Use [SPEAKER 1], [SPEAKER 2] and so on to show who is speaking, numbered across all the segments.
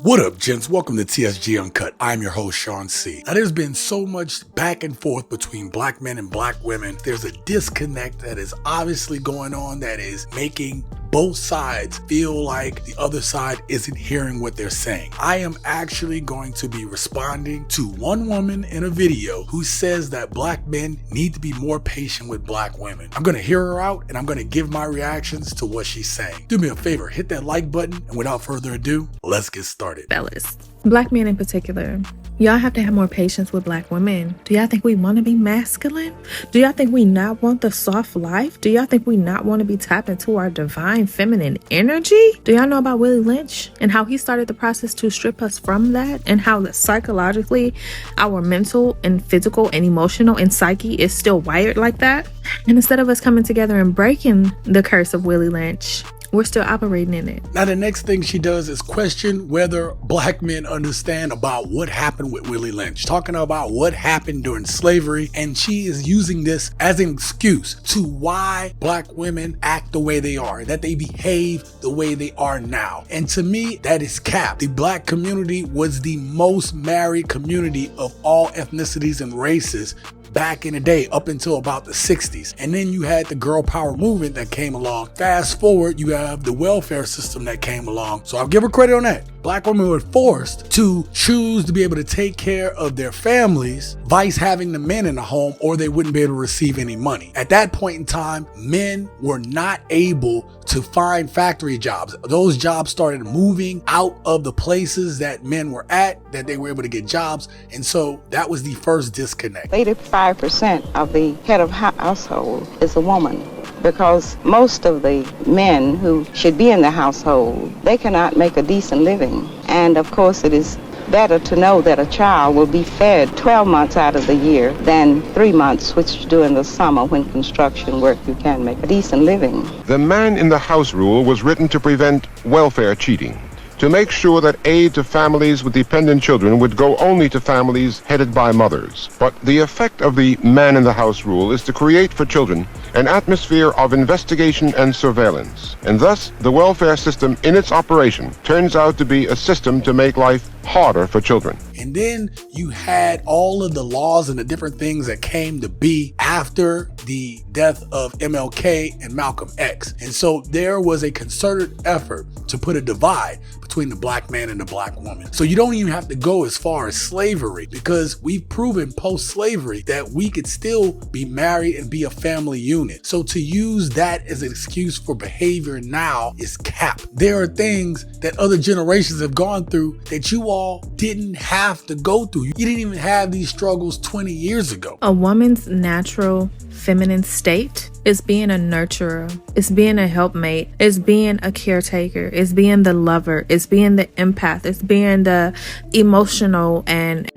[SPEAKER 1] What up, gents? Welcome to TSG Uncut. I'm your host, Sean C. Now, there's been so much back and forth between black men and black women. There's a disconnect that is obviously going on that is making both sides feel like the other side isn't hearing what they're saying. I am actually going to be responding to one woman in a video who says that black men need to be more patient with black women. I'm going to hear her out and I'm going to give my reactions to what she's saying. Do me a favor, hit that like button, and without further ado, let's get started.
[SPEAKER 2] Fellas, black men in particular, y'all have to have more patience with black women. Do y'all think we want to be masculine? Do y'all think we not want the soft life? Do y'all think we not want to be tapped into our divine feminine energy? Do y'all know about Willie Lynch and how he started the process to strip us from that, and how psychologically our mental and physical and emotional and psyche is still wired like that? And instead of us coming together and breaking the curse of Willie Lynch, we're still operating in it.
[SPEAKER 1] Now, the next thing she does is question whether black men understand about what happened with Willie Lynch, talking about what happened during slavery, and she is using this as an excuse to why black women act the way they are, that they behave the way they are now. And to me, that is cap. The black community was the most married community of all ethnicities and races back in the day, up until about the 60s. And then you had the girl power movement that came along. Fast forward, you have the welfare system that came along. So I'll give her credit on that. Black women were forced to choose to be able to take care of their families, vice having the men in the home, or they wouldn't be able to receive any money. At that point in time, men were not able to find factory jobs. Those jobs started moving out of the places that men were at, that they were able to get jobs. And so that was the first disconnect.
[SPEAKER 3] 85% of the head of household is a woman, because most of the men who should be in the household, they cannot make a decent living. And of course, it is better to know that a child will be fed 12 months out of the year than 3 months, which during the summer when construction work you can make a decent living.
[SPEAKER 4] The man in the house rule was written to prevent welfare cheating, to make sure that aid to families with dependent children would go only to families headed by mothers. But the effect of the man in the house rule is to create for children an atmosphere of investigation and surveillance. And thus, the welfare system in its operation turns out to be a system to make life harder for children.
[SPEAKER 1] And then you had all of the laws and the different things that came to be after the death of MLK and Malcolm X. And so there was a concerted effort to put a divide between the black man and the black woman. So you don't even have to go as far as slavery, because we've proven post-slavery that we could still be married and be a family unit. So to use that as an excuse for behavior now is cap. There are things that other generations have gone through that you all didn't have to go through. You didn't even have these struggles 20 years ago.
[SPEAKER 2] A woman's natural feminine state is being a nurturer, it's being a helpmate, it's being a caretaker, it's being the lover, it's being the empath, it's being the emotional and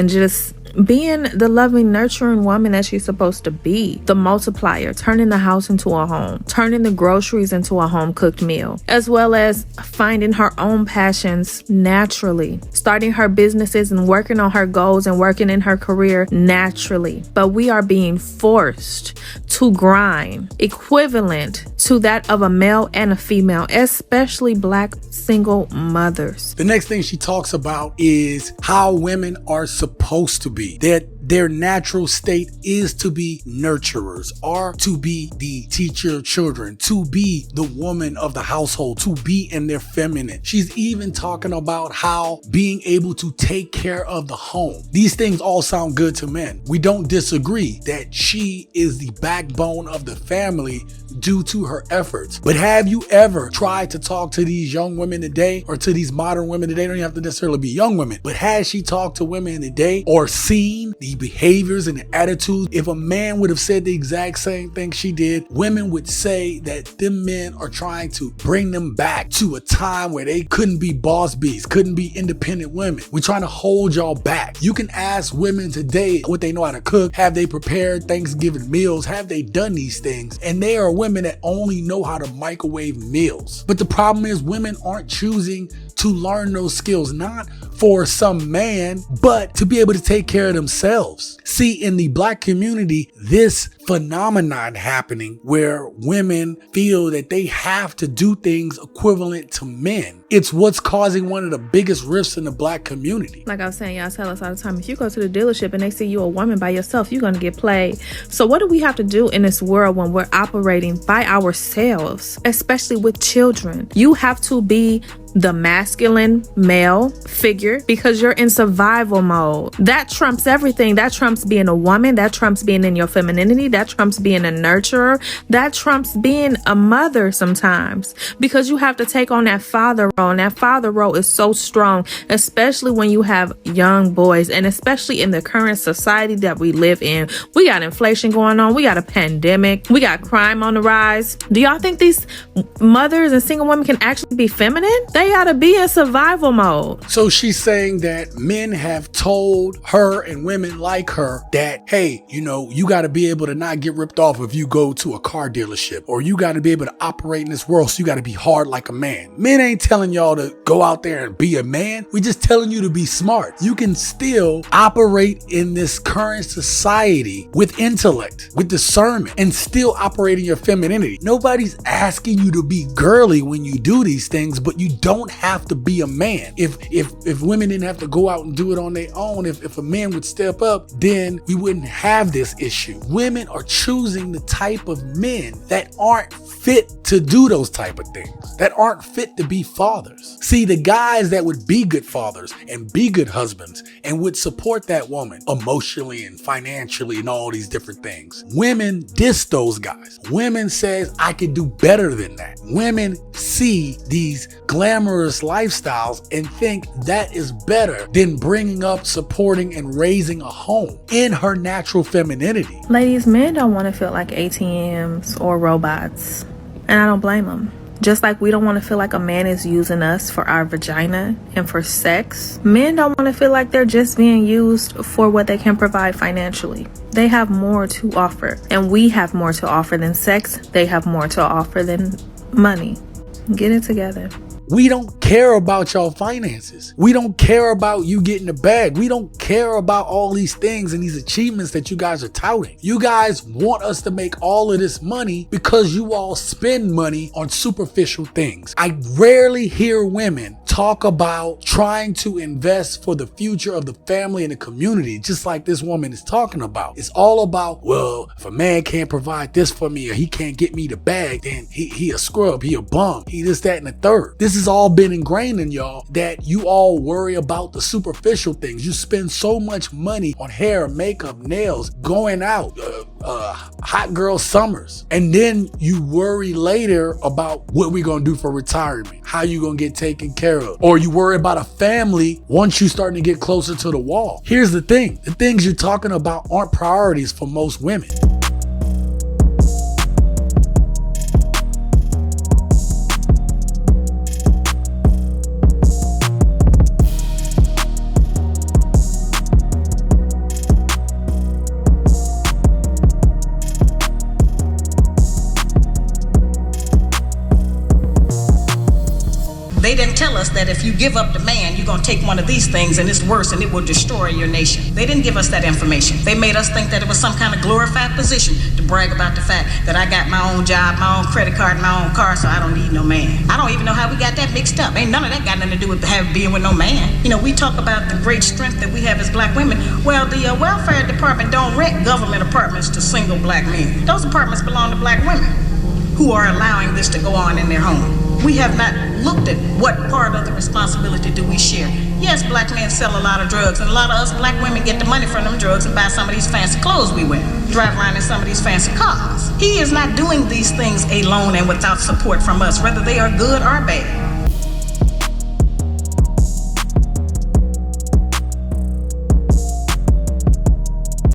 [SPEAKER 2] just being the loving, nurturing woman that she's supposed to be. The multiplier, turning the house into a home, turning the groceries into a home cooked meal, as well as finding her own passions naturally, starting her businesses and working on her goals and working in her career naturally. But we are being forced to grind equivalent to that of a male and a female, especially black single mothers.
[SPEAKER 1] The next thing she talks about is how women are supposed to be. That their natural state is to be nurturers, or to be the teacher of children, to be the woman of the household, to be in their feminine. She's even talking about how being able to take care of the home. These things all sound good to men. We don't disagree that she is the backbone of the family due to her efforts. But have you ever tried to talk to these young women today, or to these modern women today? They don't even have to necessarily be young women, but has she talked to women today or seen the behaviors and the attitudes? If a man would have said the exact same thing she did, women would say that them men are trying to bring them back to a time where they couldn't be boss bees, couldn't be independent women. We're trying to hold y'all back. You can ask women today what they know how to cook. Have they prepared Thanksgiving meals? Have they done these things? And they are women that only know how to microwave meals. But the problem is women aren't choosing to learn those skills, not for some man, but to be able to take care of themselves. See, in the Black community, this phenomenon happening where women feel that they have to do things equivalent to men. It's what's causing one of the biggest rifts in the Black community.
[SPEAKER 2] Like I was saying, y'all tell us all the time, if you go to the dealership and they see you a woman by yourself, you're going to get played. So what do we have to do in this world when we're operating by ourselves, especially with children? You have to be the masculine male figure because you're in survival mode. That trumps everything. That trumps being a woman. That trumps being in your femininity. That trumps being a nurturer. That trumps being a mother sometimes, because you have to take on that father role. And that father role is so strong, especially when you have young boys, and especially in the current society that we live in. We got inflation going on. We got a pandemic. We got crime on the rise. Do y'all think these mothers and single women can actually be feminine? They gotta be in survival mode.
[SPEAKER 1] So she's saying that men have told her and women like her that, hey, you gotta be able to not get ripped off if you go to a car dealership, or you gotta be able to operate in this world, so you gotta be hard like a man. Men ain't telling y'all to go out there and be a man. We just telling you to be smart. You can still operate in this current society with intellect, with discernment, and still operate in your femininity. Nobody's asking you to be girly when you do these things, but you don't have to be a man. If women didn't have to go out and do it on their own, if a man would step up, then we wouldn't have this issue. Women are choosing the type of men that aren't fit to do those type of things, that aren't fit to be fathers. See, the guys that would be good fathers and be good husbands and would support that woman emotionally and financially and all these different things. Women diss those guys. Women says, I can do better than that. Women see these glamorous lifestyles and think that is better than bringing up, supporting, and raising a home in her natural femininity.
[SPEAKER 2] Ladies, men don't want to feel like ATMs or robots, and I don't blame them. Just like we don't want to feel like a man is using us for our vagina and for sex, men don't want to feel like they're just being used for what they can provide financially. They have more to offer, and we have more to offer than sex. They have more to offer than money. Get it together.
[SPEAKER 1] We don't care about y'all finances. We don't care about you getting a bag. We don't care about all these things and these achievements that you guys are touting. You guys want us to make all of this money because you all spend money on superficial things. I rarely hear women talk about trying to invest for the future of the family and the community, just like this woman is talking about. It's all about, well, if a man can't provide this for me or he can't get me the bag, then he a scrub, he a bum, he this, that, and the third. This has all been ingrained in y'all that you all worry about the superficial things. You spend so much money on hair, makeup, nails, going out, hot girl summers. And then you worry later about what we gonna do for retirement, how you gonna get taken care of. Or you worry about a family once you starting to get closer to the wall. Here's the thing. The things you're talking about aren't priorities for most women.
[SPEAKER 5] They didn't tell us that if you give up the man, you're going to take one of these things and it's worse and it will destroy your nation. They didn't give us that information. They made us think that it was some kind of glorified position to brag about the fact that I got my own job, my own credit card, my own car, so I don't need no man. I don't even know how we got that mixed up. Ain't none of that got nothing to do with being with no man. We talk about the great strength that we have as black women. Well, the welfare department don't rent government apartments to single black men. Those apartments belong to black women who are allowing this to go on in their home. We have not looked at what part of the responsibility do we share. Yes, black men sell a lot of drugs, and a lot of us black women get the money from them drugs and buy some of these fancy clothes we wear, drive around in some of these fancy cars. He is not doing these things alone and without support from us, whether they are good or bad.